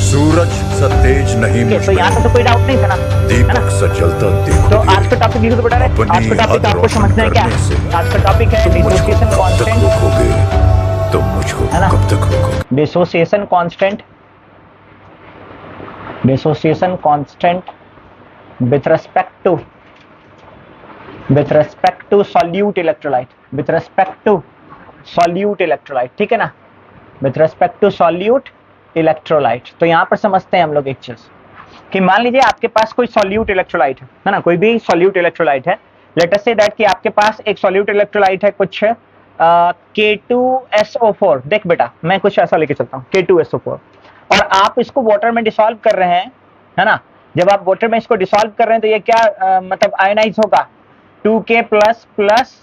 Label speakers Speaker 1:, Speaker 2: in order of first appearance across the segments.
Speaker 1: सूरज सा तेज नहीं मुझ
Speaker 2: तो यहाँ
Speaker 1: में,
Speaker 2: तो कोई डाउट नहीं था ना, है ना?
Speaker 1: दीपक सा जलता
Speaker 2: तो
Speaker 1: देखोगे।
Speaker 2: आज का टॉपिक लिखो तो बेटा, आज का
Speaker 1: अपनी
Speaker 2: टॉपिक
Speaker 1: हद
Speaker 2: आपको
Speaker 1: रोशन
Speaker 2: समझना है क्या?
Speaker 1: करने से
Speaker 2: आज का टॉपिक है
Speaker 1: तुम मुझको
Speaker 2: डिसोसिएशन
Speaker 1: कब तक
Speaker 2: कांस्टेंट,
Speaker 1: रोकोगे, तुम मुझको
Speaker 2: है ना?
Speaker 1: कब तक रोकोगे।
Speaker 2: Dissociation constant, dissociation constant with respect to solute electrolyte, with respect to solute electrolyte, ठीक है ना? With respect to solute electrolyte. तो यहाँ पर समझते हैं हम लोग एक चीज कि मान लीजिए आपके पास कोई सॉल्यूट इलेक्ट्रोलाइट है ना, कोई भी सॉल्यूट इलेक्ट्रोलाइट है। लेट अस से दैट कि आपके पास एक सॉल्यूट इलेक्ट्रोलाइट है कुछ K2SO4। देख बेटा, मैं कुछ ऐसा लेके चलता हूँ K2SO4, और आप इसको वाटर में डिसॉल्व कर रहे हैं, है ना? जब आप वाटर में इसको डिसॉल्व कर रहे हैं तो ये क्या मतलब आयनाइज होगा 2K plus plus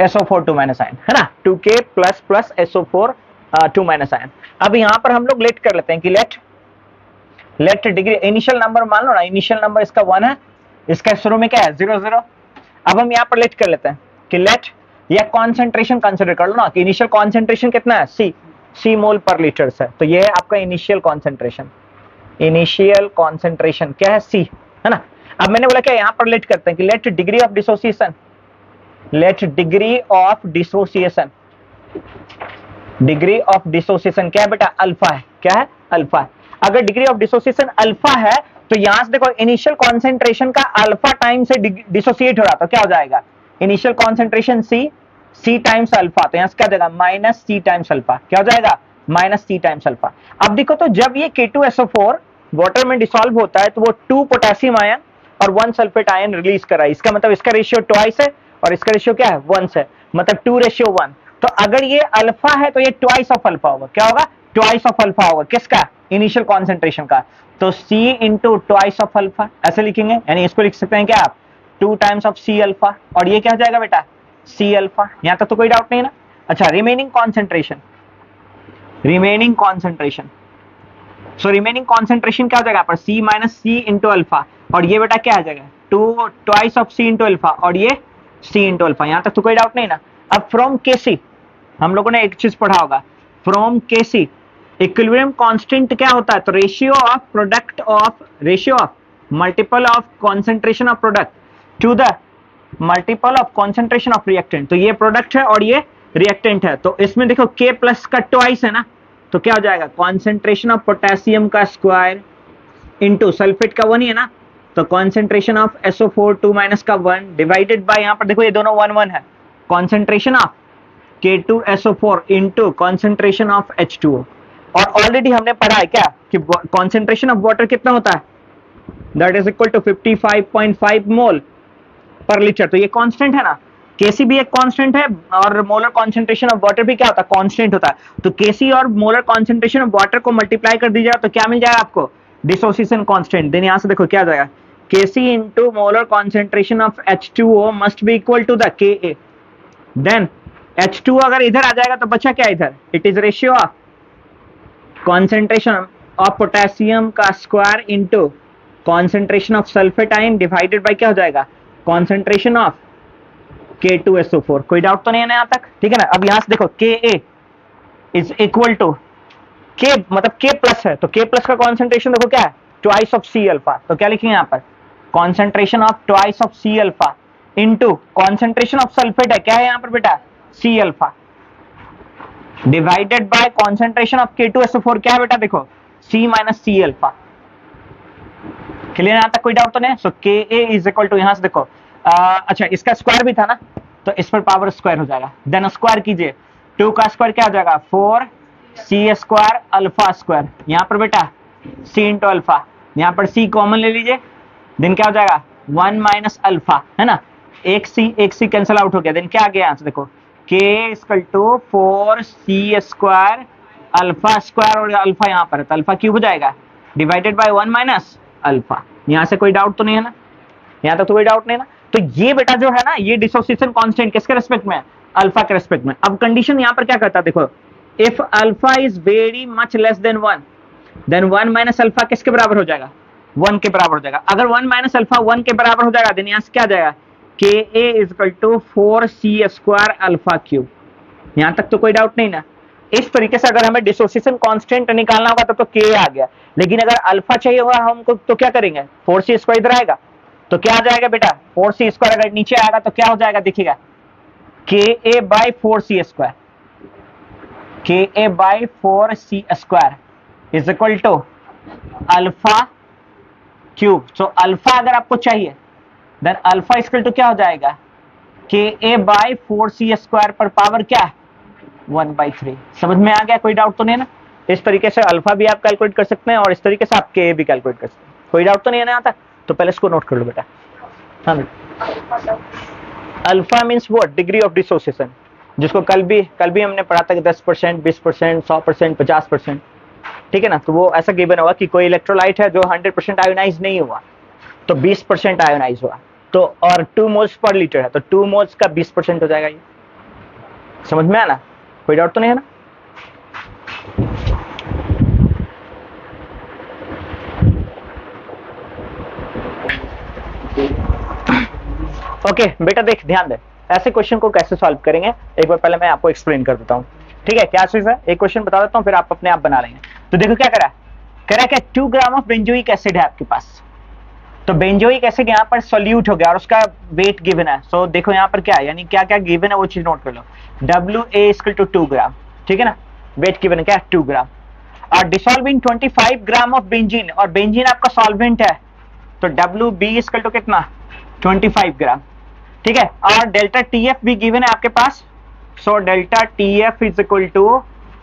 Speaker 2: SO4 2 minus ion, है ना? 2K plus plus SO4 2 minus ion. अब यहाँ पर हम लोग लेट कर लेते हैं कि लेट डिग्री इनिशियल नंबर मान लो ना, इनिशियल नंबर इसका 1 है, इसका शुरू में क्या है 0 0। अब हम यहाँ पर लेट कर लेते हैं कि लेट या कॉन्सेंट्रेशन कंसिडर कर लो ना कि इनिशियल कॉन्सेंट्रेशन कितना है सी मोल पर लीटर है। तो ये है आपका इनिशियल कॉन्सेंट्रेशन, इनिशियल कॉन्सेंट्रेशन क्या है सी, है ना? अब मैंने बोला क्या यहाँ पर लेट करते हैं कि let degree of dissociation, let degree of dissociation, degree of dissociation क्या है बेटा अल्फा है, क्या है अल्फा है। अगर डिग्री ऑफ डिसोसिएशन अल्फा है तो यहां से देखो इनिशियल कॉन्सेंट्रेशन का अल्फा टाइम से डिसोसिएट हो रहा तो क्या हो जाएगा इनिशियल कॉन्सेंट्रेशन सी टाइम्स अल्फा, तो यहां से क्या जाएगा माइनस सी टाइम्स अल्फा, क्या हो जाएगा माइनस सी टाइम्स अल्फा। अब देखो तो जब ये K2SO4 वाटर में डिसॉल्व होता है तो वो 2 पोटेशियम आयन और 1 सल्फेट आयन रिलीज कर रहा है। इसका मतलब इसका रेशियो ट्वाइस है और इसका रेशियो क्या है 1 है, मतलब 2:1। तो अगर ये अल्फा है तो ये ट्वाइस ऑफ अल्फा होगा, क्या होगा ट्वाइस ऑफ अल्फा होगा, किसका इनिशियल कॉन्सेंट्रेशन का। तो C into twice of alpha ऐसे लिखेंगे, यानी इसको लिख सकते हैं क्या आप 2 टाइम्स ऑफ C अल्फा, और ये क्या हो जाएगा बेटा C अल्फा। यहां तक तो कोई डाउट नहीं ना? अच्छा, remaining concentration, remaining concentration, so remaining concentration क्या हो जाएगा पर C minus C into alpha, और ये बेटा क्या आ जाएगा 2 twice of C into alpha, और ये C इंटू अल्फा। यहां तक तो कोई डाउट नहीं ना? अब फ्रॉम Kc हम लोगों ने एक चीज पढ़ा होगा, फ्रॉम Kc इक्विलिब्रियम कांस्टेंट क्या होता है, तो ratio of multiple of concentration of product to the multiple of concentration of reactant. तो ये प्रोडक्ट है और ये रिएक्टेंट है, तो इसमें देखो K प्लस का ट्वाइस है ना, तो क्या हो जाएगा कॉन्सेंट्रेशन ऑफ पोटेशियम का स्क्वायर इंटू सल्फेट का 1 ही है ना, तो कॉन्सेंट्रेशन ऑफ SO4 2 माइनस का 1 डिवाइडेड बाय, यहां पर देखो ये दोनों 1 1 है, concentration of K2SO4 into concentration of H2O। और ऑलरेडी हमने पढ़ा है क्या कि कॉन्सेंट्रेशन ऑफ वाटर कितना होता है, दैट इज इक्वल टू 55.5 मोल पर लीटर। तो ये कांस्टेंट है ना, Kc भी एक कांस्टेंट है और मोलर कॉन्सेंट्रेशन ऑफ वाटर भी क्या होता है कांस्टेंट होता है। तो Kc और मोलर कॉन्सेंट्रेशन ऑफ वाटर को मल्टीप्लाई कर दीजिएगा तो क्या मिल जाएगा आपको डिसोसिएशन कांस्टेंट। देन यहां से देखो क्या आ जाएगा Kc into molar concentration of H2O must be equal to the Ka। Then H2O अगर इधर आ जाएगा तो बचा क्या इधर, it is ratio of concentration of potassium का square into concentration of sulphate ion divided by क्या हो जाएगा कॉन्सेंट्रेशन ऑफ K2SO4। कोई डाउट तो नहीं है ना यहाँ तक, ठीक है ना? अब यहां से देखो Ka is equal to K, मतलब K प्लस है तो K प्लस का कॉन्सेंट्रेशन देखो क्या है ट्वाइस ऑफ C अल्फा, तो क्या लिखेंगे यहाँ पर concentration of twice of C alpha into concentration of sulphate है क्या है यहाँ पर बेटा C alpha divided by concentration of K2SO4 क्या है बेटा देखो C minus C alpha. Clear यहां तक कोई डाउट तो नहीं? सो Ka इज इक्वल टू, यहां से देखो अच्छा इसका स्क्वायर भी था ना, तो इस पर पावर स्क्वायर हो जाएगा, देन स्क्वायर कीजिए 2 का स्क्वायर क्या हो जाएगा 4C स्क्वायर अल्फा स्क्वायर, यहां पर बेटा C इंटू अल्फा, यहां पर C कॉमन ले लीजिए, देन क्या हो जाएगा 1 माइनस अल्फा, है ना? एक C कैंसिल आउट हो गया, देन क्या आ गया यहां से देखो K equal to 4C square alpha square, और अल्फा यहां पर है तो अल्फा क्यूब हो जाएगा डिवाइडेड बाय 1 माइनस अल्फा। यहां से कोई डाउट तो नहीं है ना? यहां तक तो कोई डाउट नहीं ना? तो ये बेटा जो है ना ये डिसोसिएशन कांस्टेंट किसके रिस्पेक्ट में, अल्फा के रिस्पेक्ट में। अब कंडीशन यहां पर क्या करता है देखो, if alpha is very much less than 1 then 1 minus alpha किसके बराबर हो जाएगा 1 के बराबर हो जाएगा। अगर 1 माइनस अल्फा 1 के बराबर हो जाएगा देन यहां से क्या आ जाएगा Ka is equal to 4C square alpha cube. यहां तक तो कोई डाउट नहीं ना? इस तरीके से अगर हमें डिसोसिएशन कांस्टेंट निकालना होगा तो के आ गया, लेकिन अगर अल्फा चाहिए होगा हमको तो क्या करेंगे, 4c² इधर आएगा तो क्या आ जाएगा बेटा, 4c² अगर नीचे आएगा तो क्या हो जाएगा देखिएगा, Ka/4c², Ka/4c² is equal to alpha cube. So alpha अगर आपको चाहिए देन अल्फा इक्वल टू क्या हो जाएगा, Ka/4c² पर पावर क्या है 1/3। समझ में आ गया, कोई डाउट तो नहीं है ना। इस तरीके से अल्फा भी आप कैलकुलेट कर सकते हैं और इस तरीके से आप के भी कैलकुलेट कर सकते हैं, कोई डाउट तो नहीं है ना आता, तो पहले इसको नोट कर लो बेटा। हाँ alpha means what, degree of dissociation, जिसको कल भी हमने पढ़ा था कि 10%, 20%, 100%, 50%, ठीक है ना। तो वो ऐसा गिवन होगा कि कोई इलेक्ट्रोलाइट है जो 100% आयोनाइज नहीं हुआ तो 20% आयोनाइज हुआ, तो और 2 मोल्स पर लीटर है तो 2 मोल्स का 20% हो जाएगा। ये समझ में आना, कोई डाउट तो नहीं है ना। ओके बेटा देख, ध्यान दे, ऐसे क्वेश्चन को कैसे सॉल्व करेंगे एक बार पहले मैं आपको एक्सप्लेन कर देता हूँ, ठीक है। क्या चीज है, एक क्वेश्चन बता देता हूँ फिर आप अपने आप बना लेंगे। तो देखो क्या करा क्या 2 ग्राम ऑफ बेंजोइक एसिड है आपके पास, तो बेंजोइक एसिड यहाँ पर सोल्यूट हो गया और उसका वेट गिवन है। सो देखो यहाँ पर क्या है, यानी क्या क्या गिवन है वो चीज नोट कर लो। WA = 2 ग्राम, ठीक है ना, वेट गिवन है क्या 2 ग्राम, और dissolve in 25 gram of benzene, और बेंजीन आपका सॉल्वेंट है तो WB = कितना 25 ग्राम, ठीक है। और डेल्टा TF भी गिवन है आपके पास, so delta TF =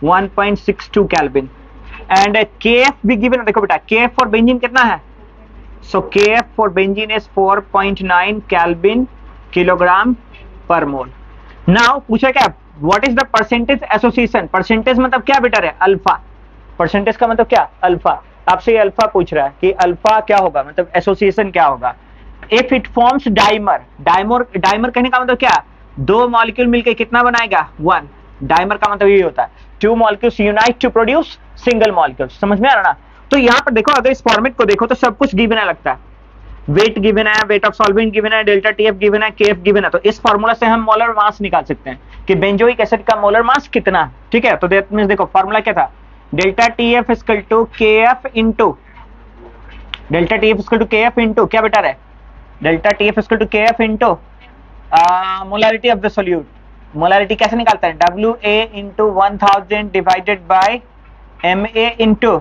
Speaker 2: 1.62 kelvin, and KF भी गिवन है। देखो बेटा KF फॉर बेंजीन कितना है, so Kf for benzene is 4.9 Kelvin kilogram per mole। now पूछा क्या, what is the percentage association, percentage मतलब क्या बेटा है अल्फा, परसेंटेज का मतलब क्या अल्फा, आपसे ये अल्फा पूछ रहा है कि अल्फा क्या होगा, मतलब एसोसिएशन क्या होगा। If it forms dimer, dimer कहने का मतलब क्या, 2 मॉलिक्यूल मिलकर कितना बनाएगा 1, डाइमर का मतलब ये होता है 2 molecules unite to produce single molecule. समझ में आ रहा ना। तो यहाँ पर देखो अगर इस फॉर्मेट को देखो तो सब कुछ गिवन है, लगता है वेट गिवन है, वेट ऑफ सॉल्वेंट गिवन है, डेल्टा TF गिवन है, KF गिवन है। तो इस फार्मूला से हम मोलर मास निकाल सकते हैं कि बेंजोइक एसिड का मोलर मास कितना है, ठीक है। तो दैट मींस देखो फार्मूला क्या था, delta TF = KF into delta TF = KF into क्या बेटा है, delta TF = KF into molarity of the solute. Molarity कैसे निकालता है, WA × 1000 divided bye MA into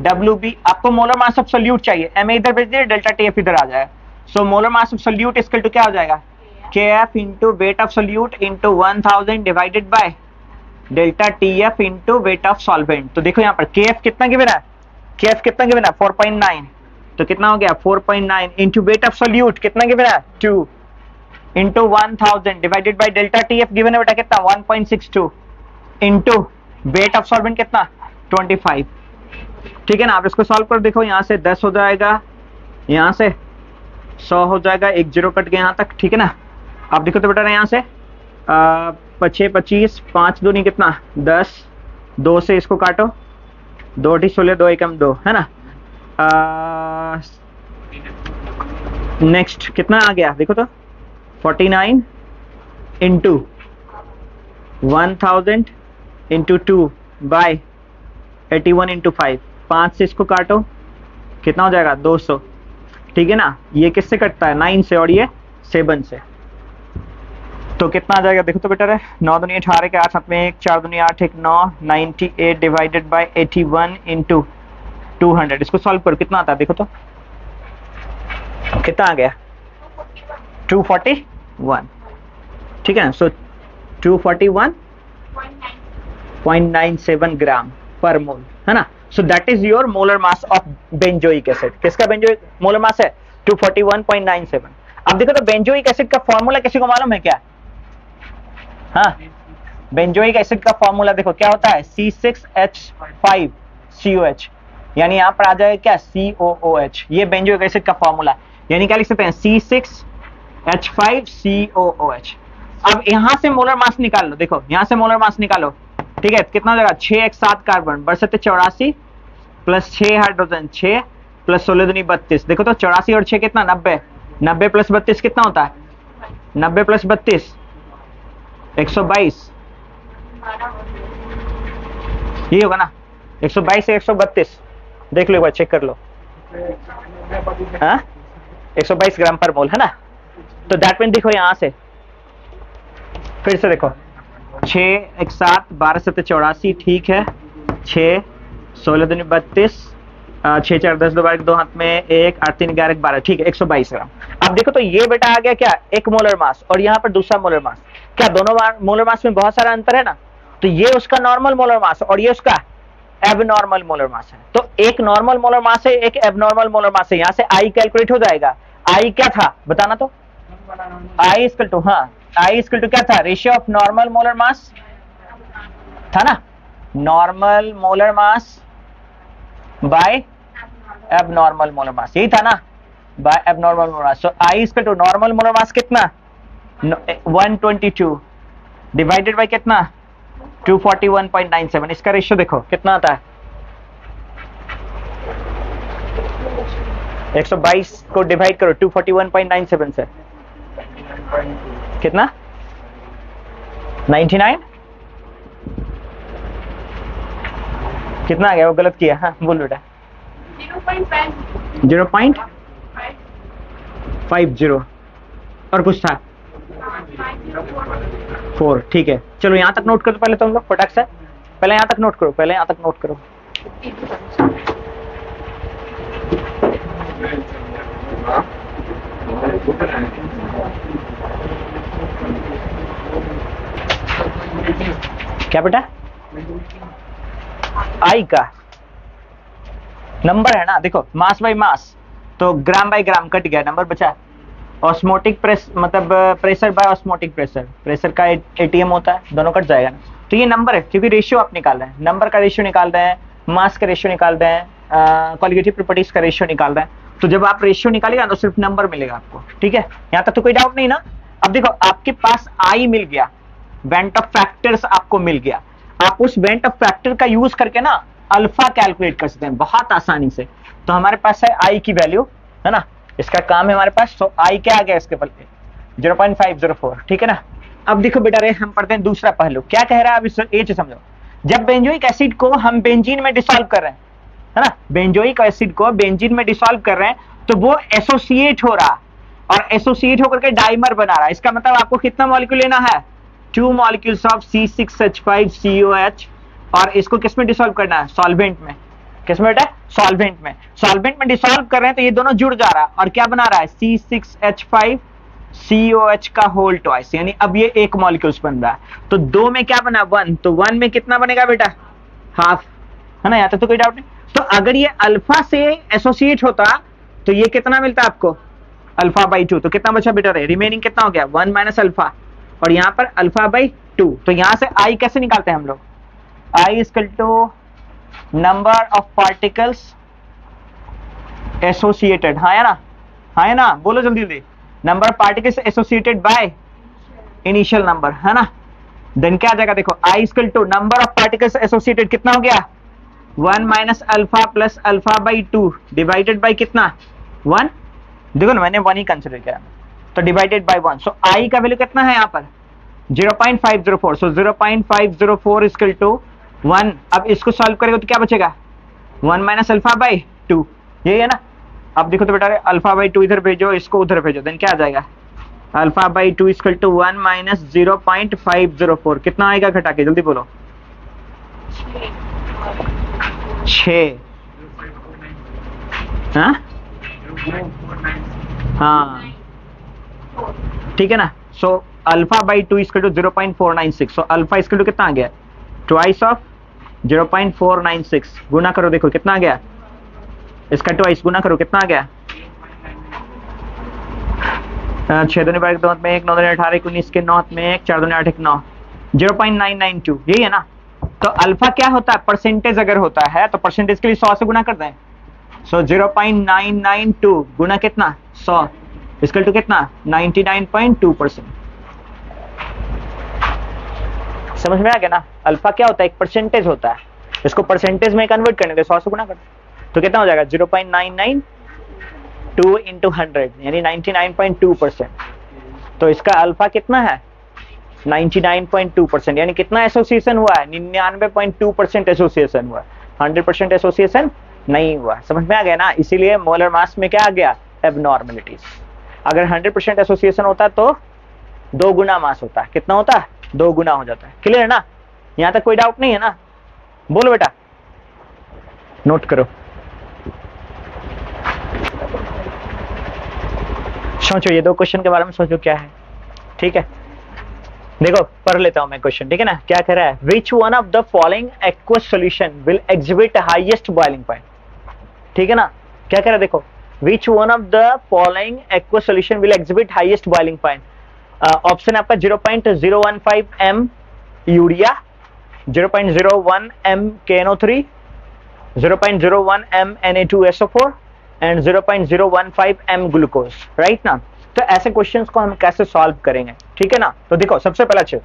Speaker 2: WB। आपको मोलर मास ऑफ सोल्यूट चाहिए, MA इधर भेज दिए, डेल्टा TF इधर आ जाएगा। So molar mass of solute equal to क्या हो जाएगा, KF into weight of solute into 1000 divided by delta TF into weight of solvent. तो देखो यहाँ पर KF कितना गिवन है, KF कितना गिवन है 4.9, तो कितना हो गया 4.9 इंटू वेट ऑफ सोल्यूट कितना गिवन है 2 into 1000 divided by delta TF given है बेटा कितना 1.62 इंटू वेट ऑफ सॉल्वेंट कितना 25, ठीक है ना। आप इसको सॉल्व कर देखो, यहाँ से 10 हो जाएगा, यहाँ से 100 हो जाएगा, 1 0 कट गया यहाँ तक, ठीक है ना। आप देखो तो बेटा यहाँ से 6 25, 5 दूनी कितना 10, 2 से इसको काटो, 2 × 16, 2 × 2 है ना। नेक्स्ट कितना आ गया देखो तो 49 इंटू 1000 इंटू 2 बाय 81 इंटू 5, 5 से इसको काटो कितना हो जाएगा 200, ठीक है ना। ये किससे कटता है 9 से और ये 7 से, तो कितना आ जाएगा देखो तो बेटर है 9 दूनी 18 के 8 7 में 1 4 दूनी 8 1 9 98 डिवाइडेड बाय 81 इंटू 200। इसको सॉल्व करो कितना आता है देखो तो कितना आ गया 241, ठीक है। सो 241.97 ग्राम पर मोल है ना। So that is your molar mass of benzoic acid. किसका बेंजोइक मोलर मास है 241.97। अब देखो तो बेंजोइक एसिड का फॉर्मूला किसी को मालूम है क्या, हाँ बेंजोइक एसिड का फॉर्मूला देखो क्या होता है C6H5COH, यानी यहाँ पर आ जाएगा क्या COOH। ये बेंजोइक एसिड का फॉर्मूला, यानी क्या लिख सकते हैं C6H5COOH। अब यहाँ से मोलर मास निकाल लो, देखो यहाँ से मोलर मास निकालो, ठीक है। कितना हो जाएगा 6 × 7 कार्बन बरसते 84 प्लस 6 हाइड्रोजन 6 प्लस 16 दूनी 32। देखो तो 84 और 6 कितना 90, 90 प्लस 32 कितना होता है 90 प्लस 32 122, ये होगा ना 122 से 132, देख लो एक बार, चेक कर लो। हाँ 122 ग्राम पर मोल है ना। तो दैट मीन देखो यहाँ से फिर से देखो, 6 1 7 12 7 84, ठीक है, 6 16 दूनी 32, 6 4 10 2 2 हाथ में 1 8 3 11 12, ठीक है 122 ग्राम। अब देखो तो ये बेटा आ गया क्या, एक मोलर मास और यहाँ पर दूसरा मोलर मास। क्या दोनों मोलर मास में बहुत सारा अंतर है ना। तो ये उसका नॉर्मल मोलर मास और ये उसका एबनॉर्मल मोलर मास है। तो एक नॉर्मल मोलर मास है, एक एबनॉर्मल मोलर मास है। यहाँ से आई कैलकुलेट हो जाएगा। आई क्या था बताना तो, आई इक्वल टू, हाँ आई इक्वल टू क्या था, ratio of normal molar mass था ना, normal molar mass by abnormal molar mass, यही था ना, by abnormal molar mass. So I equal to normal molar mass कितना 122 डिवाइडेड बाय कितना 241.97। इसका रेशियो देखो कितना आता है, 122 को डिवाइड करो 241.97 से, कितना 99, कितना आ गया, वो गलत किया, हाँ बोल बेटा 0.50 और कुछ था 4, ठीक है। चलो यहां तक नोट करो पहले तुम लोग फटाक से, पहले यहां तक नोट करो, पहले यहां तक नोट करो। क्या बेटा, आई का नंबर है ना, देखो मास बाय मास, तो ग्राम बाय ग्राम कट गया, नंबर बचा। ऑस्मोटिक प्रेस मतलब pressure by osmotic pressure, pressure का एटीएम होता है, दोनों कट जाएगा ना। तो ये नंबर है, क्योंकि रेशियो आप निकाल रहे हैं, नंबर का रेशियो निकाल रहे हैं, मास का रेशियो निकाल रहे हैं, कॉलिगेटिव प्रॉपर्टीज का रेशियो निकाल रहे हैं। तो जब आप रेशियो निकालेगा तो सिर्फ नंबर मिलेगा आपको, ठीक है, यहाँ तक तो कोई डाउट नहीं ना। अब देखो आपके पास आई मिल गया, वेंट ऑफ फैक्टर्स आपको मिल गया, आप उस वेंट ऑफ फैक्टर का यूज करके ना अल्फा कैलकुलेट कर सकते हैं बहुत आसानी से। तो हमारे पास है आई की वैल्यू, है ना, इसका काम है हमारे पास। तो आई क्या आ गया इसके पहले 0.504, ठीक है ना। अब देखो बेटा रे, हम पढ़ते हैं दूसरा पहलू, क्या कह रहा है, अब ये चीज समझो। जब बेंजोइक एसिड को हम बेंजीन में डिसॉल्व कर रहे हैं, है ना, बेंजोइक एसिड को बेंजीन में डिसॉल्व कर रहे हैं, तो वो एसोसिएट हो रहा और एसोसिएट होकर के डाइमर बना रहा है। इसका मतलब आपको कितना मॉलिक्यूल लेना है, 2 मॉलिक्यूल्स ऑफ C6H5COH, और इसको किस में डिसॉल्व करना है, सॉल्वेंट में। किस में बेटा, सॉल्वेंट में। सॉल्वेंट में डिसॉल्व कर रहे हैं तो ये दोनों जुड़ जा रहा है और क्या बना रहा है, C6H5COH का होल ट्वाइस, यानी अब ये एक मॉलिक्यूल्स बन रहा है। तो 2 में क्या बना 1, तो 1 में कितना बनेगा बेटा, हाफ, है ना, यहाँ तक तो कोई डाउट नहीं। तो अगर ये अल्फा से एसोसिएट होता तो ये कितना मिलता आपको, अल्फा बाई 2, तो कितना बचा बेटा रे, रिमेनिंग कितना हो गया 1 माइनस अल्फा, और यहाँ पर अल्फा बाई 2। तो यहाँ से आई कैसे निकालते हैं हम लोग, I equal to number of particles associated, हाँ है ना, हाँ है ना, बोलो जल्दी जल्दी, number of particles associated by initial number, है ना। देन क्या आ जाएगा, देखो I equal to number of particles associated कितना हो गया 1 minus alpha plus alpha by 2 divided by कितना 1, देखो ना मैंने 1 ही कंसिडर किया, तो डिवाइडेड बाई 1। सो आई का वैल्यू कितना है यहाँ पर 0.504, सो 0.504 इक्वल टू 1। अब इसको सॉल्व करेगा तो क्या बचेगा 1 माइनस अल्फा बाई 2, यही है ना। अब देखो तो बेटा अल्फा बाई 2 इधर भेजो, इसको उधर भेजो, देन क्या आ जाएगा alpha by 2 equal to 1 minus 0.504, कितना आएगा घटा के जल्दी बोलो, 6, हाँ ठीक है ना। So alpha by 2 equal to 0.496, so alpha equal to कितना आ गया ट्वाइस ऑफ 0.496, गुना करो देखो कितना आ गया, इसका ट्वाइस गुना करो कितना आ गया, 6 दूनी 12 2 में 1 9 दूनी 18 19 के 9 में 1 4 दूनी 8 1 9, 0.992, यही है ना। तो अल्फा क्या होता है, परसेंटेज अगर होता है तो परसेंटेज के लिए 100 से गुना करते हैं। सो 0.992 गुना कितना 100 इक्वल टू कितना 99.2%। समझ में आ गया ना, अल्फा क्या होता है, एक परसेंटेज होता है, इसको परसेंटेज में कन्वर्ट करने के 100 से गुना करते हैं तो कितना हो जाएगा 0.992 इंटू 100 यानी 99.2%। तो इसका अल्फा कितना है 99.2%, यानी कितना एसोसिएशन हुआ है? 99.2% एसोसिएशन हुआ, 100% एसोसिएशन नहीं हुआ। समझ में आ गया ना? इसीलिए मोलर मास में क्या आ गया? एबनॉर्मलिटीज। अगर 100% एसोसिएशन होता तो 2 गुना मास होता है। कितना होता है? 2 गुना हो जाता है। क्लियर है ना? यहां तक कोई डाउट नहीं है ना? बोलो बेटा, नोट करो, सोचो, ये 2 क्वेश्चन के बारे में सोचो क्या है। ठीक है, देखो पढ़ लेता हूं मैं क्वेश्चन, ठीक है ना? क्या कह रहा है? Which one of the following aqueous solution will exhibit highest boiling point. ठीक है ना? क्या कह रहा है? देखो, which one of the following aqueous solution will exhibit highest boiling point. Option आपका 0.015 m urea, 0.01 m KNO3, 0.01 m Na2SO4 and 0.015 m glucose. Right ना? तो ऐसे क्वेश्चंस को हम कैसे सॉल्व करेंगे? ठीक है ना? तो देखो, सबसे पहला चीज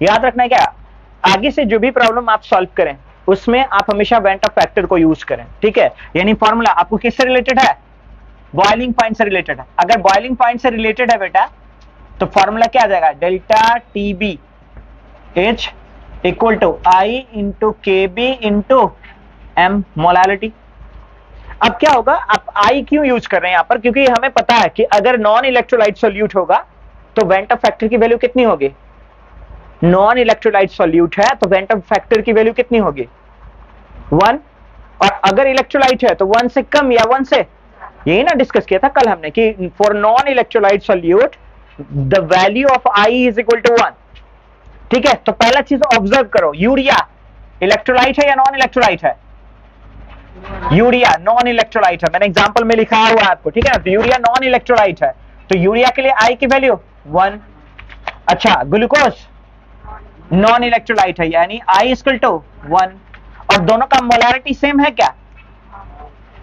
Speaker 2: याद रखना है क्या, आगे से जो भी प्रॉब्लम आप सॉल्व करें उसमें आप हमेशा वेंट ऑफ फैक्टर को यूज करें। ठीक है? यानी फॉर्मूला आपको किससे रिलेटेड है? बॉइलिंग पॉइंट से रिलेटेड है। अगर बॉइलिंग पॉइंट से रिलेटेड है बेटा, तो फॉर्मूला क्या आ जाएगा? Delta TB H equal to I into K B into M, molality. अब क्या होगा, आप आई क्यों यूज कर रहे हैं यहां पर? क्योंकि हमें पता है कि अगर नॉन इलेक्ट्रोलाइट सोल्यूट होगा तो वेंट ऑफ फैक्टर की वैल्यू कितनी होगी? नॉन इलेक्ट्रोलाइट सोल्यूट है तो वेंट ऑफ फैक्टर की वैल्यू कितनी होगी? 1। और अगर इलेक्ट्रोलाइट है तो 1 से कम या 1 से, यही ना डिस्कस किया था कल हमने कि for non electrolyte solute the value of I is equal to 1। ठीक है? तो पहला चीज ऑब्जर्व करो, यूरिया इलेक्ट्रोलाइट है या नॉन इलेक्ट्रोलाइट है? यूरिया नॉन इलेक्ट्रोलाइट है, मैंने एग्जांपल में लिखा हुआ है आपको। ठीक है? तो यूरिया नॉन इलेक्ट्रोलाइट है, तो यूरिया के लिए आई की वैल्यू 1। अच्छा, ग्लूकोज नॉन इलेक्ट्रोलाइट है, यानी आई इक्वल टू 1। और दोनों का मोलैरिटी सेम है क्या?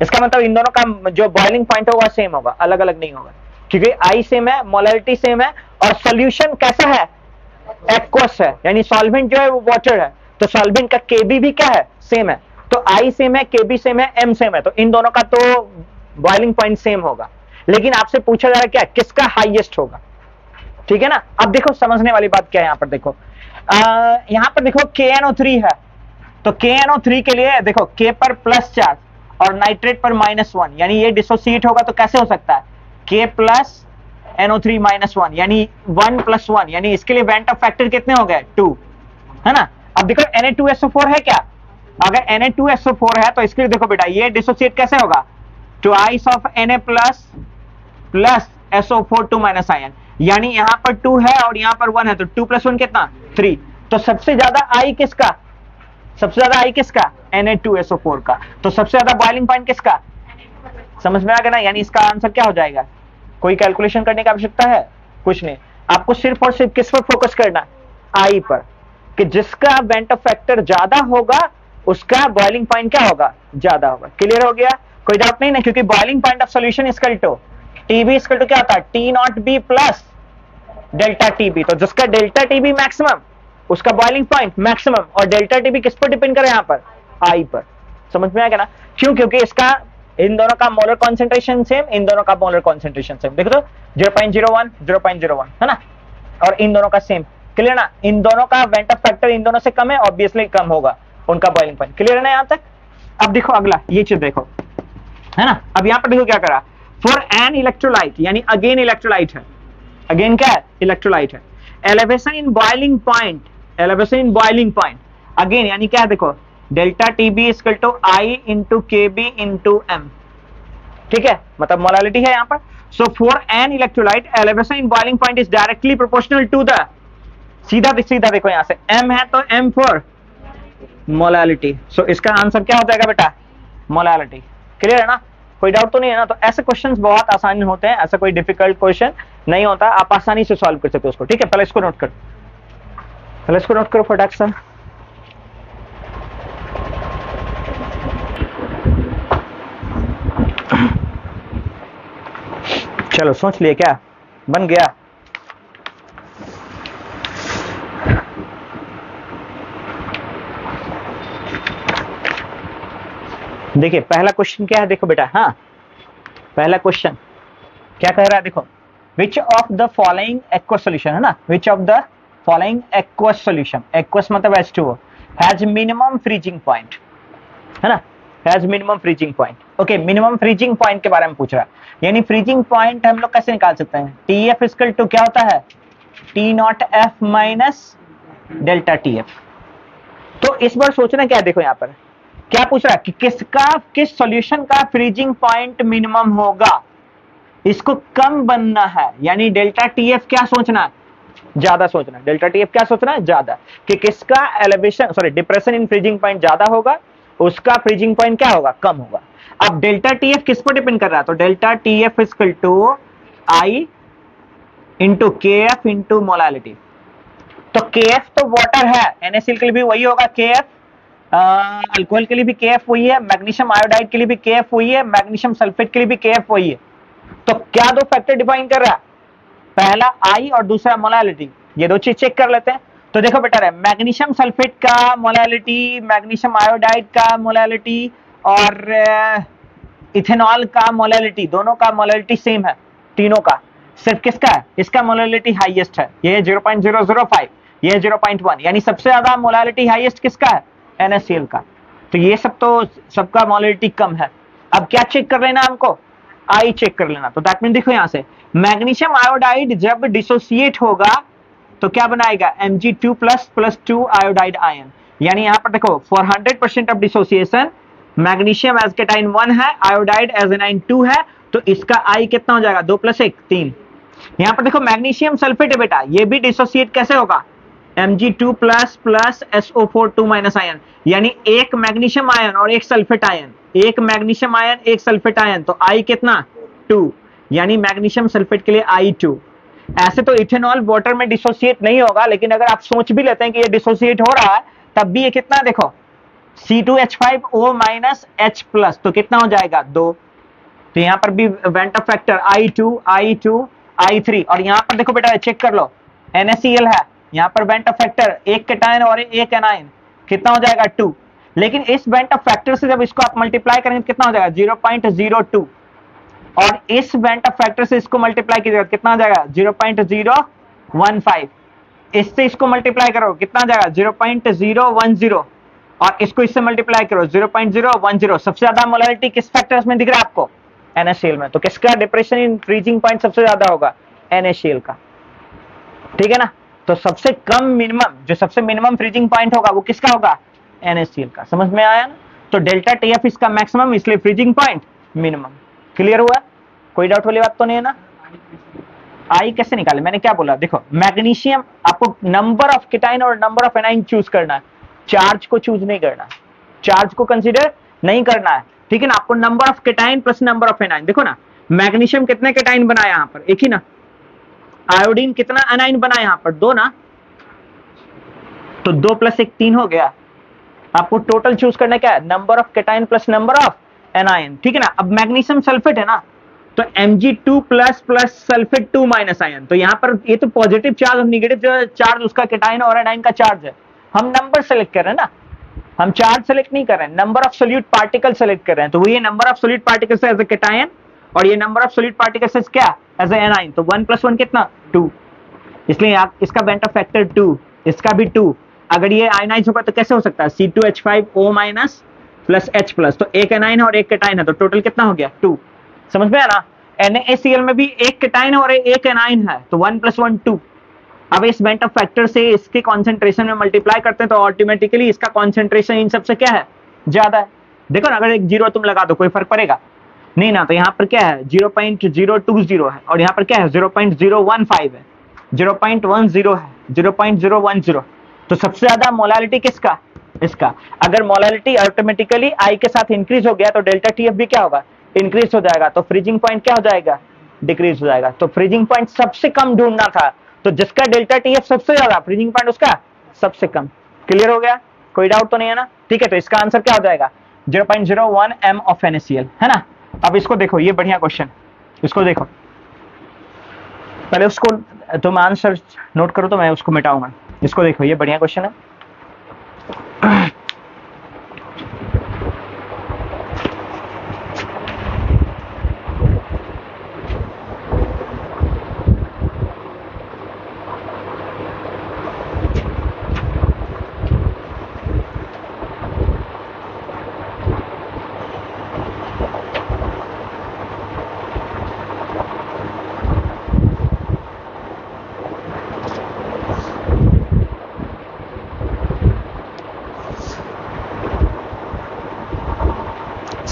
Speaker 2: इसका मतलब इन दोनों का जो बॉइलिंग पॉइंट होगा सेम होगा, अलग अलग नहीं होगा, क्योंकि आई सेम है, मोलैरिटी सेम है, और सॉल्यूशन कैसा है? एक्वस है, यानी सॉल्वेंट जो है वो वाटर है, तो सॉल्वेंट का केबी भी क्या है? सेम है। तो आई सेम है, केबी सेम है, एम सेम है, तो इन दोनों का तो बॉइलिंग पॉइंट सेम होगा। लेकिन आपसे पूछा जा रहा है क्या, किसका हाईएस्ट होगा? ठीक है ना? अब देखो समझने वाली बात क्या है यहां पर, देखो यहां पर देखो KNO3 है, तो KNO3 के लिए देखो K पर प्लस चार्ज और नाइट्रेट पर -1, यानी ये डिसोसिएट होगा तो कैसे हो सकता है? K प्लस NO3 -1, यानी 1 + 1, यानी इसके लिए वेंट ऑफ फैक्टर कितने हो गए? 2, है ना? अब देखो Na2SO4 है क्या? अगर Na2SO4 है तो इसके लिए देखो बेटा, ये डिसोसिएट कैसे होगा? Twice of Na plus SO4 2 - ion, यानी यहां पर 2 है और यहां पर 1 है, तो 2 + 1 कितना? 3। तो सबसे ज्यादा आई किसका? सबसे ज्यादा आई किसका? Na2SO4 का। तो सबसे ज्यादा बॉइलिंग पॉइंट किसका? समझ में आ गया ना? यानी इसका आंसर क्या हो जाएगा? कोई कैलकुलेशन करने की आवश्यकता है? कुछ नहीं, आपको सिर्फ और सिर्फ किस पर फोकस करना? आई पर, कि जिसका वेंट ऑफ फैक्टर ज्यादा होगा उसका बॉइलिंग पॉइंट क्या होगा? ज्यादा होगा। क्लियर हो गया? कोई डाउट नहीं ना? क्योंकि boiling point of solution equal to TB equal to क्या होता है? T0B plus delta TB. तो जिसका डेल्टा टीबी मैक्सिमम उसका बॉइलिंग पॉइंट मैक्सिमम, और डेल्टा टीबी किस पर डिपेंड करे? यहां पर आई पर। समझ में आ गया ना? क्यों? क्योंकि इसका इन दोनों का मोलर कॉन्सेंट्रेशन सेम, इन दोनों का मोलर कॉन्सेंट्रेशन सेम। देखो तो 0.01 0.01 है ना, और इन दोनों का सेम। क्लियर ना? इन दोनों का वेंट ऑफ फैक्टर इन दोनों से कम है, ऑब्वियसली कम होगा उनका बॉइलिंग पॉइंट। क्लियर है ना यहां तक? अब देखो अगला ये चीज देखो, है ना? अब यहां पर देखो क्या करा, फॉर एन इलेक्ट्रोलाइट, यानी अगेन इलेक्ट्रोलाइट है, अगेन क्या है? इलेक्ट्रोलाइट है। Elevation in boiling point, elevation in boiling point again, यानी क्या है? देखो delta TB equal to I into K B into M. ठीक है? मतलब मोलालिटी है यहां पर। So for an electrolyte elevation in boiling point is directly proportional to the, सीधा सीधा देखो यहां से एम है तो एम फॉर मोलालिटी। सो इसका आंसर क्या हो जाएगा बेटा? मोलालिटी। क्लियर है ना? कोई डाउट तो नहीं है ना? तो ऐसे क्वेश्चंस बहुत आसानी होते हैं, ऐसा कोई डिफिकल्ट क्वेश्चन नहीं होता, आप आसानी से सॉल्व कर सकते हो उसको। ठीक है? पहले इसको नोट कर, पहले इसको नोट करो फटाक से। चलो सोच लिए क्या? बन गया? देखिए पहला क्वेश्चन क्या है, देखो बेटा। हाँ, पहला क्वेश्चन क्या कह रहा है? देखो, विच of the following aqueous solution, है ना? विच of the following aqueous solution, aqueous मतलब H2O has minimum freezing point, है ना, has minimum freezing point. Okay, minimum freezing point के बारे में पूछ रहा है, यानी फ्रीजिंग पॉइंट हम लोग कैसे निकाल सकते हैं? TF इक्वल टू क्या होता है? T0F minus delta TF। तो इस बार सोचना क्या है, देखो यहाँ पर क्या पूछ रहा है कि किस सॉल्यूशन का फ्रीजिंग पॉइंट मिनिमम होगा, इसको कम बनना है, यानी डेल्टा TF क्या सोचना है? ज्यादा सोचना है। डेल्टा TF क्या सोचना है? ज्यादा, कि किसका elevation sorry depression in freezing point ज्यादा होगा, उसका फ्रीजिंग पॉइंट क्या होगा? कम होगा। अब डेल्टा TF किस पर डिपेंड कर रहा है? तो delta TF equal to I into KF into molality. तो KF तो वाटर है, NaCl के लिए भी वही होगा KF, अल्कोहल के लिए भी KF वही है, मैग्नीशियम आयोडाइड के लिए भी KF वही है, मैग्नीशियम सल्फेट के लिए भी KF वही है। तो क्या दो फैक्टर डिफाइन कर रहा है? पहला I और दूसरा मोलालिटी। ये दो चीज चेक कर लेते हैं। तो देखो बेटा, मैग्नीशियम सल्फेट का मोलालिटी, मैग्नीशियम आयोडाइड का मोलालिटी और इथेनॉल का मोलालिटी, दोनों का मोलालिटी सेम है, तीनों का। सिर्फ किसका है? इसका मोलालिटी हाईएस्ट है, ये 0.005, ये 0.1, यानी सबसे ज्यादा मोलालिटी हाईएस्ट किसका है? NaCl का। तो ये सब तो सबका मोलालिटी कम है। अब क्या चेक कर लेना हमको? I चेक कर लेना। तो दैट मीन देखो यहां से मैग्नीशियम आयोडाइड जब डिसोसिएट होगा तो क्या बनाएगा? Mg2 प्लस 2 आयोडाइड आयन, यानी यहां पर देखो for 100% of dissociation magnesium as cation 1 है, आयोडाइड एज एनाइन 2 है, तो इसका I कितना हो जाएगा? 2 + 1 3। यहां पर देखो मैग्नीशियम सल्फेट है बेटा, ये भी डिसोसिएट कैसे होगा? Mg2 प्लस SO4 2- आयन, यानी एक मैग्नीशियम आयन और एक सल्फेट आयन, एक मैग्नीशियम आयन एक सल्फेट आयन, तो I कितना? 2, यानी मैग्नीशियम सल्फेट के लिए I2। ऐसे तो इथेनॉल वाटर में डिसोसिएट नहीं होगा, लेकिन अगर आप सोच भी लेते हैं कि ये डिसोसिएट हो रहा है, तब भी ये कितना देखो C2H5O माइनस H+, तो कितना हो जाएगा? 2। तो यहां पर भी went of factor I2 I3, और यहां पर देखो बेटा चेक कर लो NaCl है, यहां पर वेंट ऑफ फैक्टर एक केटायन और एक एनायन, कितना हो जाएगा? 2। लेकिन इस वेंट ऑफ फैक्टर से जब इसको आप मल्टीप्लाई करेंगे तो कितना हो जाएगा? 0.02, और इस वेंट ऑफ फैक्टर से इसको मल्टीप्लाई कीजिएगा कितना हो जाएगा? 0.015। इससे इसको मल्टीप्लाई करो कितना आ जाएगा? 0.010, और इसको इससे मल्टीप्लाई करो 0.010। सबसे ज्यादा मोलारिटी किस फैक्टर्स में दिख रहा है आपको? NaCl में। तो किसका डिप्रेशन इन फ्रीजिंग पॉइंट सबसे ज्यादा होगा? NaCl का। ठीक है ना? तो सबसे कम मिनिमम, जो सबसे मिनिमम फ्रीजिंग पॉइंट होगा वो किसका होगा? NaCl का। समझ में आया ना? तो डेल्टा TF इसका मैक्सिमम, इसलिए फ्रीजिंग पॉइंट मिनिमम। क्लियर हुआ? कोई डाउट वाली बात तो नहीं है ना? I कैसे निकाले? मैंने क्या बोला? देखो मैग्नीशियम, आपको नंबर ऑफ केटाइन और नंबर ऑफ एनाइन चूज करना है, चार्ज को चूज नहीं करना, चार्ज को कंसीडर नहीं करना है। ठीक है ना? आपको number of cation plus number of anion. देखो ना, मैग्नीशियम कितने केटाइन बनाया यहां पर? एक ही ना। आयोडीन कितना एनाइन बना यहां पर? 2 ना। तो 2 + 1 3 हो गया। आपको टोटल चूज करना क्या है? Number of cation plus number of anion. ठीक है ना? अब मैग्नीशियम सल्फेट है ना, तो Mg2 प्लस सल्फेट 2- आयन, तो यहां पर ये तो पॉजिटिव चार्ज और नेगेटिव चार्ज उसका केटाइन और एनाइन का चार्ज है। हम नंबर सेलेक्ट कर रहे हैं ना, हम चार्ज सेलेक्ट नहीं कर रहे हैं, number of solute particle select कर रहे हैं। तो ये number of solute particles as a cation, और ये number of solute particles as क्या? As a anion. तो 1 + 1 कितना? 2। इसलिए आप इसका बेंट ऑफ फैक्टर 2, इसका भी 2। अगर ये आयनाइज होगा तो कैसे हो सकता है? C2H5O- प्लस H+, तो एक एनाइन और एक केटाइन है, तो टोटल कितना हो गया? 2। समझ में आया ना? NaCl में भी एक केटाइन और एक एनाइन है, तो 1 + 1 2। अब इस बेंट ऑफ फैक्टर से इसके कॉन्सेंट्रेशन में मल्टीप्लाई करते हैं तो ऑटोमेटिकली इसका कॉन्सेंट्रेशन इन सबसे क्या है? ज्यादा है। देखो ना, अगर एक 0 तुम लगा दो कोई फर्क पड़ेगा नहीं ना। तो यहाँ पर क्या है? 0.020 है, और यहाँ पर क्या है? 0.015 है, 0.10 है, 0.010। तो सबसे ज्यादा मोलालिटी किसका? इसका। अगर मोलालिटी ऑटोमेटिकली I के साथ इंक्रीज हो गया तो डेल्टा TF भी क्या होगा? इंक्रीज हो जाएगा। तो फ्रीजिंग पॉइंट क्या हो जाएगा? डिक्रीज हो जाएगा। तो फ्रीजिंग पॉइंट सबसे कम ढूंढना था, तो जिसका डेल्टा TF सबसे ज्यादा, फ्रीजिंग पॉइंट उसका सबसे कम। क्लियर हो गया? कोई डाउट तो नहीं है ना? ठीक है, तो इसका आंसर क्या हो जाएगा? 0.01 m ऑफ NaCl, है ना? अब इसको देखो, ये बढ़िया क्वेश्चन, इसको देखो पहले, उसको तुम आंसर नोट करो तो मैं उसको मिटाऊंगा। इसको देखो, ये बढ़िया क्वेश्चन है।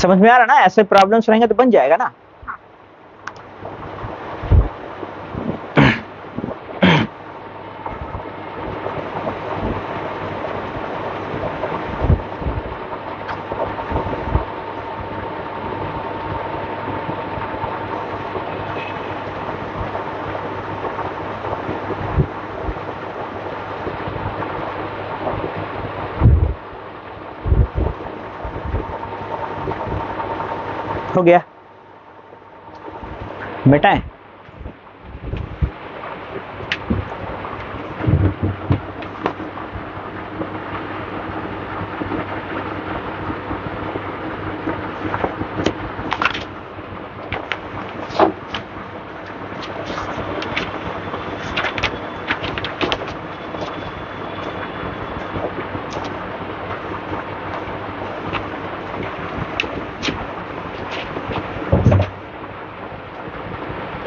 Speaker 2: समझ में आ रहा ना, ऐसे प्रॉब्लम्स रहेंगे तो बन जाएगा ना। हो गया बेटा।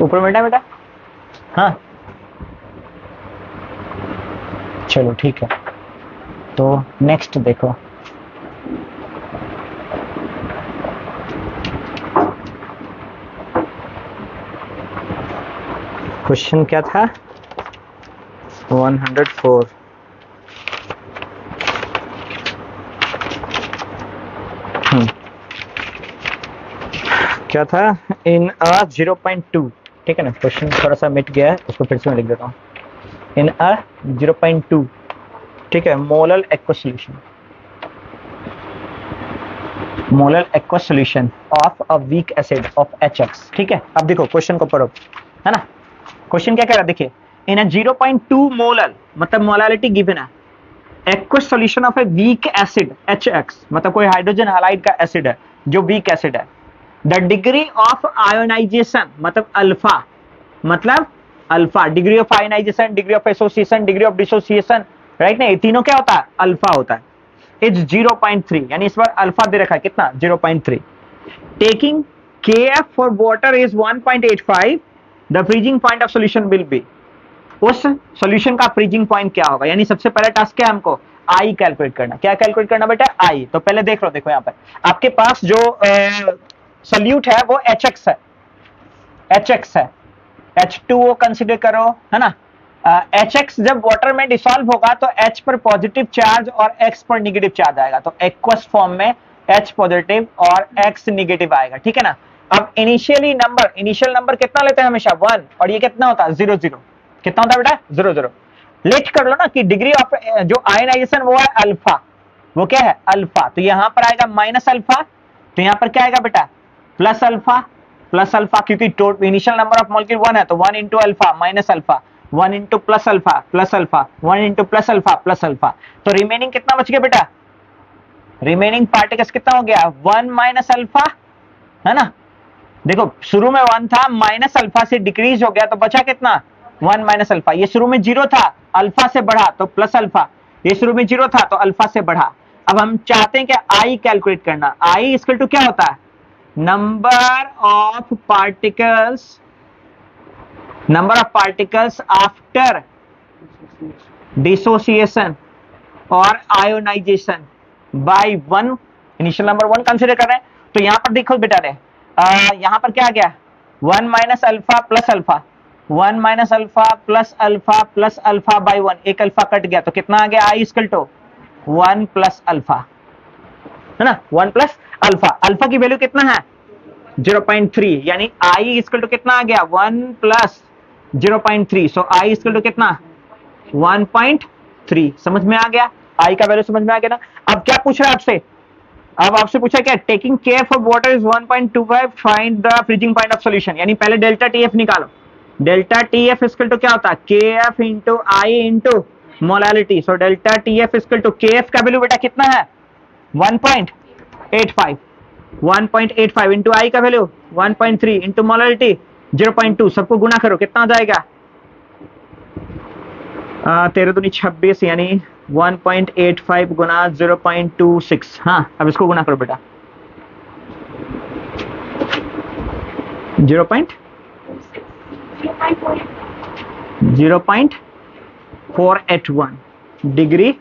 Speaker 2: ऊपर बेटा बेटा, हाँ चलो ठीक है। तो नेक्स्ट देखो, क्वेश्चन क्या था 104। क्या था इन 0.2, ठीक है ना। क्वेश्चन थोड़ा सा मिट गया है, उसको फिर से मैं लिख देता हूँ। इन 0.2, ठीक है, molar aqueous solution, molar aqueous solution of a weak acid of HX, ठीक है। अब देखो क्वेश्चन को पढ़ो, है ना। क्वेश्चन क्या कह रहा है, देखिए इन 0.2 मोलर, मतलब मोलारिटी गिवन है, aqueous solution of a weak acid HX, मतलब कोई हाइड्रोजन हैलाइड का एसिड है जो वीक एसिड है। द डिग्री ऑफ आयोनाइजेशन, मतलब अल्फा, मतलब alpha, degree of ionization, degree of association, degree of dissociation, right ना, ये तीनों क्या होता है, अल्फा होता है। इज 0.3, यानी इस बार अल्फा दे रखा है कितना, 0.3। Taking KF for water is 1.85, the freezing point of solution will be, उस सॉल्यूशन का फ्रीजिंग पॉइंट क्या होगा। यानी सबसे पहला टास्क क्या है हमको, आई कैलकुलेट करना। क्या कैलकुलेट करना बेटा, आई। तो पहले देख लो, देखो यहाँ पर आपके पास जो सोल्यूट है वो HX है, HX है, H2O कंसिडर करो, है ना। HX जब वाटर में डिसॉल्व होगा तो H पर पॉजिटिव चार्ज और X पर निगेटिव चार्ज आएगा, तो एक्वस फॉर्म में H पॉजिटिव और X निगेटिव आएगा, ठीक है ना। अब इनिशियल नंबर कितना लेते हैं हमेशा, 1, और ये कितना होता है, 0 0। कितना होता है बेटा, 0 0। लेट कर लो ना कि डिग्री ऑफ जो आयनाइजेशन वो है अल्फा, वो क्या है, अल्फा। तो यहां पर आएगा माइनस अल्फा, तो यहां पर क्या आएगा बेटा, प्लस अल्फा, प्लस अल्फा, क्योंकि इनिशियल नंबर ऑफ मॉलिक्यूल 1 है, तो 1 into alpha minus alpha, 1 into plus alpha plus alpha, 1 into plus alpha plus alpha. तो रिमेनिंग कितना बच गया बेटा, रिमेनिंग पार्टिकल्स कितना हो गया, 1 माइनस अल्फा, है ना। देखो शुरू में 1 था, माइनस अल्फा से डिक्रीज हो गया, तो बचा कितना, 1 माइनस अल्फा। ये शुरू में 0 था, अल्फा से बढ़ा तो प्लस अल्फा, ये शुरू में 0 था तो अल्फा से बढ़ा। अब हम चाहते हैं कि आई कैलकुलेट करना। आई इक्वल टू क्या होता है, number of particles after dissociation और ionisation by 1, initial number 1 consider कर रहे हैं। तो यहां पर देखो बेटा रे, यहां पर क्या आ गया, 1 minus alpha plus alpha, 1 minus alpha plus alpha by 1, एक अल्फा कट गया, तो कितना आ गया, आई इक्वल टू 1 प्लस अल्फा, है ना, 1 प्लस अल्फा। अल्फा की वैल्यू कितना है, 0.3, यानी आई इक्वल टू कितना आ गया, 1 plus 0.3, so I equal to कितना, 1.3। समझ में आ गया, आई का वैल्यू समझ में आ गया ना। अब क्या पूछ रहा है आपसे, अब आपसे पूछा क्या, taking KF of water is 1.25, find the freezing point of solution. यानी पहले डेल्टा टीएफ निकालो। डेल्टा टीएफ इक्वल टू क्या होता है, KF into I into molality. So delta TF equal to KF का वैल्यू बेटा कितना है, 1.85, 1.85 इंटू आई का वैल्यू 1.3 इंटू मोलालिटी 0.2, सबको गुना करो, कितना आ जाएगा, 13 दूनी 26, यानी 1.85 गुना 0.26। हाँ अब इसको गुना करो बेटा, 0.481 डिग्री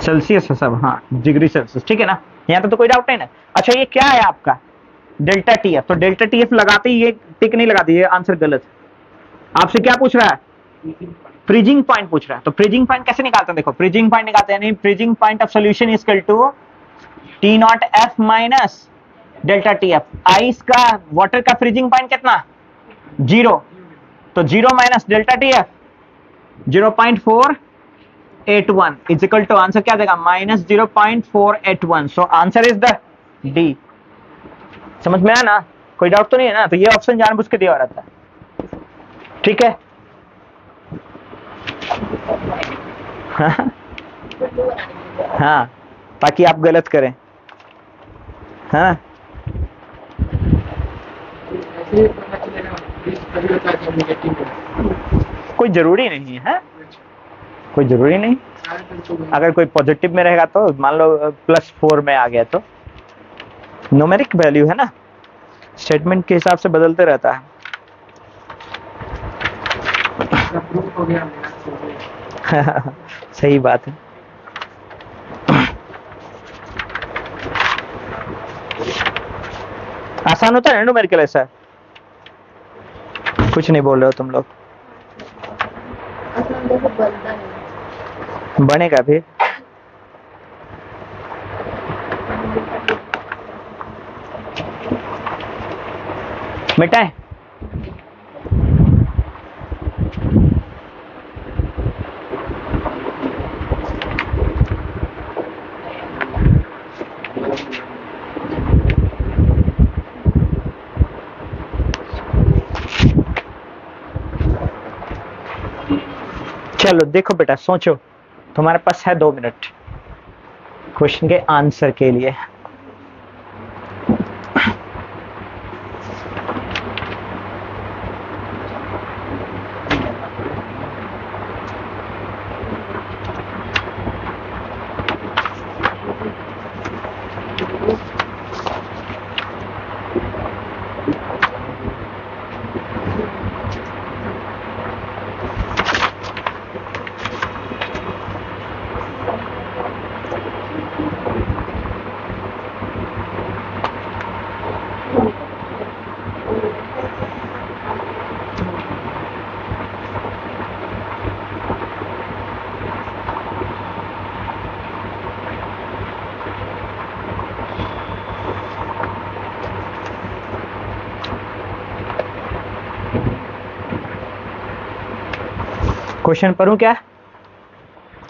Speaker 2: सेल्सियस है सब, हाँ डिग्री सेल्सियस, ठीक है ना, यहाँ तो कोई डाउट नहीं ना। अच्छा ये क्या है आपका डेल्टा टी एफ, तो डेल्टा टी एफ लगाते ही ये टिक नहीं लगाती, ये आंसर गलत। आपसे क्या पूछ रहा है, फ्रीजिंग पॉइंट पूछ रहा है, तो फ्रीजिंग पॉइंट कैसे निकालते हैं, देखो फ्रीजिंग पॉइंट निकालते हैं, freezing point of solution is equal to T not F minus delta T F. Ice का, वाटर का फ्रीजिंग पॉइंट कितना, 0, तो 0 minus delta T F 0.481 is equal to, answer क्या देगा, minus 0.481। So answer is the D. समझ में आया ना, कोई डाउट तो नहीं है ना, तो ये ऑप्शन जानबूझ के दिया रहता है, ठीक है। हाँ ताकि आप गलत करें, हाँ कोई जरूरी नहीं है, कोई जरूरी नहीं। अगर कोई पॉजिटिव में रहेगा तो मान लो +4 में आ गया तो न्यूमेरिक वैल्यू है ना, स्टेटमेंट के हिसाब से बदलते रहता है। सही बात है। आसान होता है न्यूमेरिकल, ऐसा कुछ नहीं बोल रहे हो तुम लोग, बनेगा भी। मिटाए चलो देखो बेटा, सोचो, तुम्हारे पास है 2 मिनट क्वेश्चन के आंसर के लिए। क्वेश्चन पढ़ूं क्या,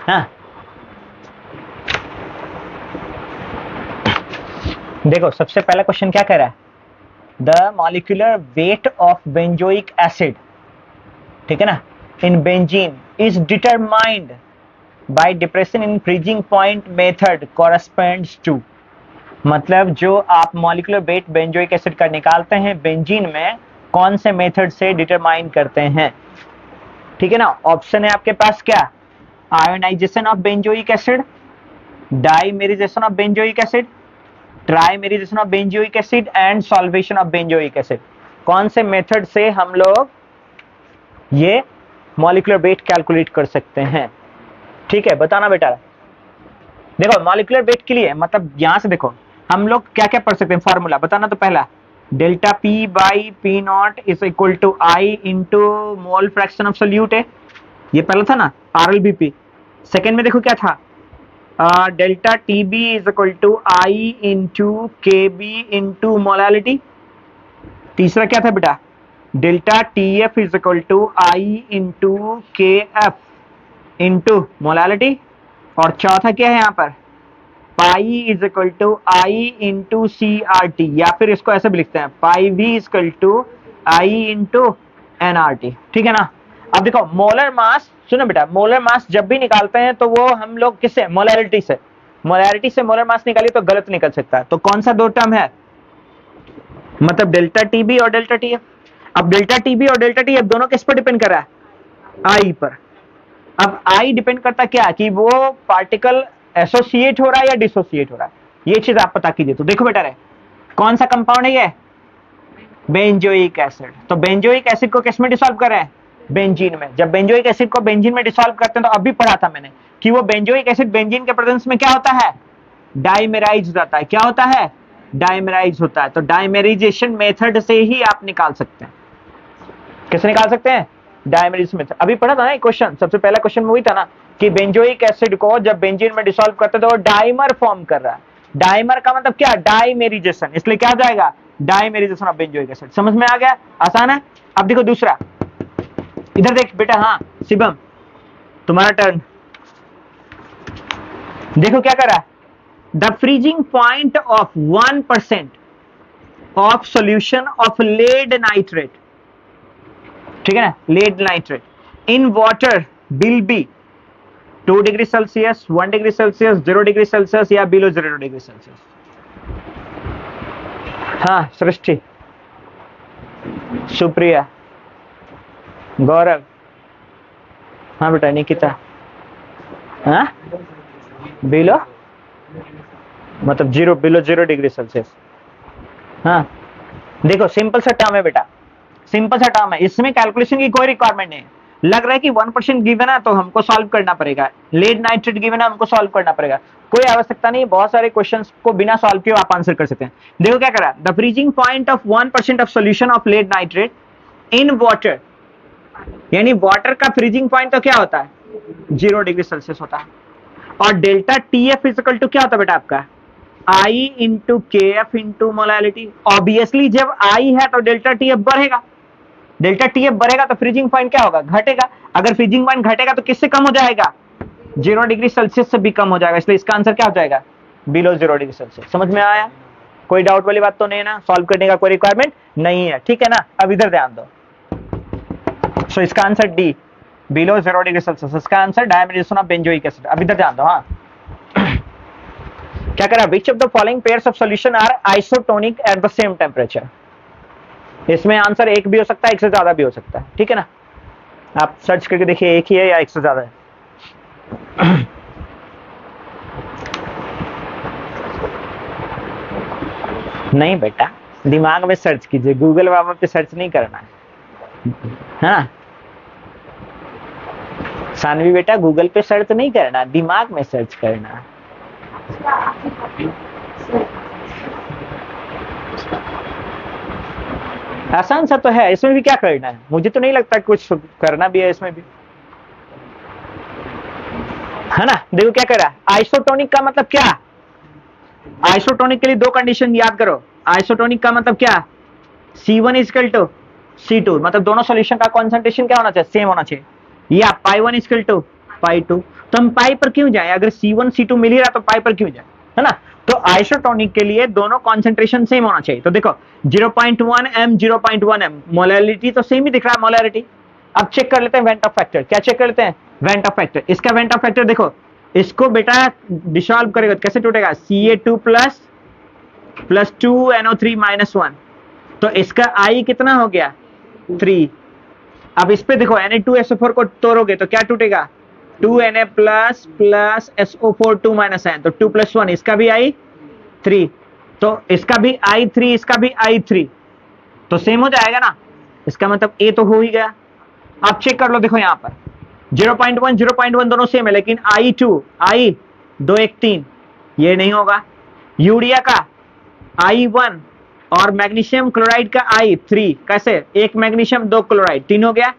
Speaker 2: हाँ देखो सबसे पहला क्वेश्चन क्या कह रहा है, the molecular weight of benzoic acid, ठीक है ना, in benzene is determined by depression in freezing point method corresponds to, मतलब जो आप मॉलिक्यूलर वेट बेंजोइक एसिड का निकालते हैं बेंजीन में, कौन से मेथड से डिटरमाइन करते हैं, ठीक है ना। ऑप्शन है आपके पास क्या, ionisation of benzoic acid, dimerisation of benzoic acid, trimerisation of benzoic acid and solvation of benzoic acid. कौन से मेथड से हम लोग ये मॉलिक्यूलर वेट कैलकुलेट कर सकते हैं, ठीक है, बताना बेटा। देखो मॉलिक्यूलर वेट के लिए मतलब यहां से देखो हम लोग क्या क्या पढ़ सकते हैं, फॉर्मूला बताना। तो पहला delta P by P not is equal to I into mole fraction of solute है, ये पहला था ना RLBP। सेकेंड में देखो क्या था, delta T B is equal to I into K B into molality. तीसरा क्या था बेटा, delta T F is equal to I into K F into molality. और चौथा क्या है यहाँ पर, pi is equal to I into CRT, या फिर इसको ऐसे भी लिखते हैं pi V is equal to I into NRT, ठीक है ना। अब देखो मोलर मास, सुनो बेटा, मोलर मास जब भी निकालते हैं तो वो हम लोग किससे, मोलैरिटी से, मोलैरिटी से मोलर मास निकालिए तो गलत निकल सकता है। तो कौन सा 2 टर्म है, मतलब डेल्टा TB और डेल्टा TF। अब डेल्टा TB और डेल्टा TF दोनों किस पर डिपेंड कर रहा है, आई पर। अब आई डिपेंड करता क्या कि वो पार्टिकल एसोसिएट हो रहा है या डिसोसिएट हो रहा है, ये चीज आप पता कीजिए। तो देखो बेटा रे, कौन सा कंपाउंड है ये, बेंजोइक एसिड। तो बेंजोइक एसिड को किस में डिसॉल्व कर रहे हैं, बेंजीन में। जब बेंजोइक एसिड को बेंजीन में डिसॉल्व करते हैं तो अभी पढ़ा था मैंने कि वो बेंजोइक एसिड बेंजीन के प्रेजेंस में क्या होता है, डाइमेराइज हो जाता है। क्या होता है, डाइमेराइज होता है। तो डाइमेराइजेशन मेथड से ही आप निकाल सकते हैं। कैसे निकाल सकते हैं, डाइमेराइजेशन मेथड। अभी पढ़ा था ना क्वेश्चन, सबसे पहला क्वेश्चन में वही था ना कि बेंजोइक एसिड को जब बेंजीन में डिसॉल्व करते तो वो डाइमर फॉर्म कर रहा है। डाइमर का मतलब क्या, डाइमेराइजेशन, इसलिए क्या हो जाएगा, डाइमेराइजेशन ऑफ बेंजोइक एसिड। समझ में आ गया, आसान है। अब देखो दूसरा, इधर देख बेटा, हाँ शिवम तुम्हारा टर्न। देखो क्या करा, the freezing point of 1% of solution of lead nitrate, ठीक है ना, lead nitrate in water will be 2 degree Celsius, 1 degree Celsius, 0 degree Celsius या बिलो 0 डिग्री सेल्सियस। हाँ सृष्टि, सुप्रिया, गौरव, हाँ बेटा निकिता, हाँ बिलो मतलब 0, बिलो 0 डिग्री सेल्सियस। हाँ देखो सिंपल सा टर्म है बेटा, सिंपल सा टर्म है, इसमें कैलकुलेशन की कोई रिक्वायरमेंट नहीं है। लग रहा है कि 1% गिवन है तो हमको सॉल्व करना पड़ेगा, लेड नाइट्रेट गिवन है हमको सॉल्व करना पड़ेगा, कोई आवश्यकता नहीं। बहुत सारे क्वेश्चंस को बिना सॉल्व किए आप आंसर कर सकते हैं। देखो क्या करा, the freezing point of 1% of solution of lead nitrate in water, यानी वाटर का फ्रीजिंग पॉइंट तो क्या होता है, 0 डिग्री सेल्सियस होता है। और डेल्टा TF इक्वल टू क्या होता है बेटा आपका, I into KF into molality. Obviously जब I है तो डेल्टा TF बढ़ेगा, डेल्टा TF बढ़ेगा तो फ्रीजिंग पॉइंट क्या होगा, घटेगा। अगर फ्रीजिंग पॉइंट घटेगा तो किससे कम हो जाएगा, 0 डिग्री सेल्सियस से भी कम हो जाएगा, इसलिए इसका आंसर क्या हो जाएगा, बिलो 0 डिग्री सेल्सियस। समझ में आया, कोई डाउट वाली बात तो नहीं है ना, सॉल्व करने का कोई रिक्वायरमेंट नहीं है, ठीक है ना। अब इधर ध्यान दो, सो इसका answer D, below 0 degree Celsius, इसका answer dimerization of benzoic acid. अब इधर ध्यान दो, हाँ क्या करा, which of the following pairs of solution are isotonic at the same temperature. इसमें आंसर एक भी हो सकता है, एक से ज्यादा भी हो सकता है, ठीक है ना। आप सर्च करके देखिए एक ही है या एक से ज्यादा है। नहीं बेटा, दिमाग में सर्च कीजिए, गूगल वहां पे सर्च नहीं करना है, हाँ सानवी बेटा, गूगल पे सर्च नहीं करना, दिमाग में सर्च करना। आसान सा तो है, इसमें भी क्या करना है, मुझे तो नहीं लगता कुछ करना भी है इसमें भी, है ना। देखो क्या करा, आइसोटोनिक का मतलब क्या, आइसोटोनिक के लिए 2 कंडीशन याद करो। आइसोटोनिक का मतलब क्या, C1 इक्वल टू C2, मतलब दोनों सॉल्यूशन का कॉन्सेंट्रेशन क्या होना चाहिए, सेम होना चाहिए, या पाई 1 इक्वल टू पाई 2। तो हम पाई पर क्यों जाए, अगर C1 C2 मिल ही रहा तो पाई पर क्यों जाए, है ना। तो आइसोटोनिक के लिए दोनों कॉन्सेंट्रेशन सेम होना चाहिए। तो देखो 0.1 m 0.1 m, मोलैलिटी तो सेम ही दिख रहा है, मोलैलिटी। अब चेक कर लेते हैं वेंट ऑफ फैक्टर, क्या चेक कर लेते हैं, वेंट ऑफ फैक्टर। इसका वेंट ऑफ फैक्टर देखो, इसको बेटा डिसॉल्व करेगा कैसे टूटेगा, Ca2 प्लस 2NO3 माइनस 1, तो इसका I कितना हो गया, 3। अब इस पे देखो Na2SO4 को तोड़ोगे तो क्या टूटेगा, 2Na plus plus SO4 2 minus n, तो 2 प्लस 1, इसका भी I 3, तो इसका भी I 3, इसका भी I 3, तो सेम हो जाएगा ना, इसका मतलब A तो हो ही गया। अब चेक कर लो, देखो यहाँ पर 0.1 0.1 दोनों सेम है, लेकिन I2 I 2 1 3 ये नहीं होगा। यूरिया का I1 और मैग्नीशियम क्लोराइड का I3, कैसे, एक मैग्नीशियम 2 क्लोराइड 3 हो गया।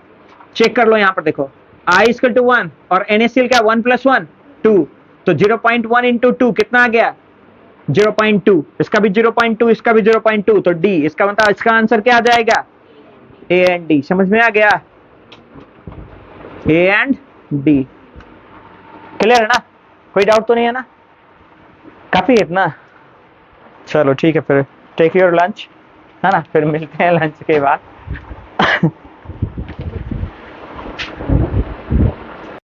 Speaker 2: चेक कर लो यहाँ पर देखो, I इक्वल टू 1 और NaCl का 1 प्लस 1 2, तो 0.1 इंटू 2 कितना आ गया, 0.2, इसका भी 0.2, इसका भी 0.2, तो D, इसका मतलब इसका आंसर क्या आ जाएगा, A एंड D। समझ में आ गया, A एंड D, क्लियर है ना, कोई डाउट तो नहीं है ना, काफी है इतना। चलो ठीक है, फिर टेक योर लंच, है ना, फिर मिलते हैं लंच के बाद।